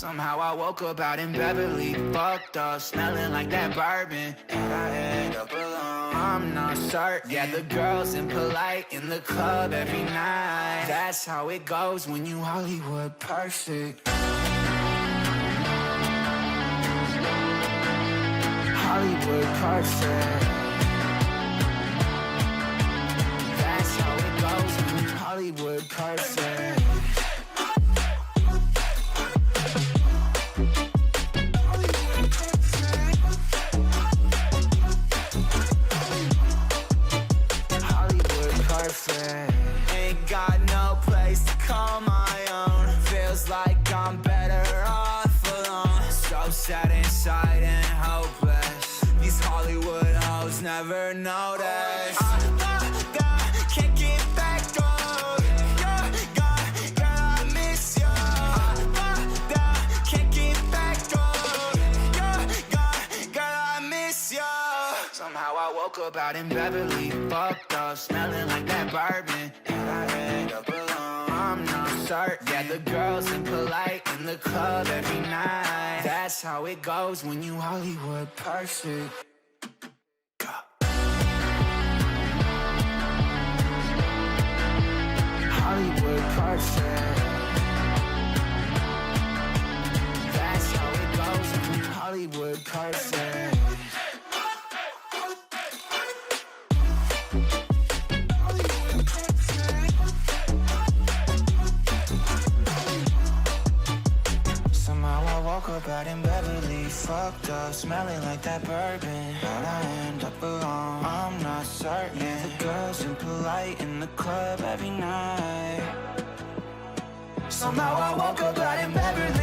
Somehow I woke up out in Beverly, fucked up, smelling like that bourbon, and I end up alone. I'm not certain. Yeah, the girls impolite in the club every night. That's how it goes when you Hollywood perfect. Hollywood perfect. That's how it goes when you Hollywood perfect. Ain't got no place to call my own. Feels like I'm better off alone. So sad inside and hopeless. These Hollywood hoes never notice. Can't get back on. You're gone, girl, I miss you. Can't get back on. You're gone, girl, I miss you. Somehow I woke up out in Beverly, fucked up, smelling like that bourbon, and I end up alone. I'm not certain. Yeah, the girls impolite in the club every night. That's how it goes when you Hollywood perfect. Hollywood perfect. That's how it goes when you Hollywood perfect. Woke up out in Beverly, fucked up, smelling like that bourbon, how'd I end up alone? I'm not certain. Yeah, the girls impolite in the club every night. Somehow I woke up out in Beverly.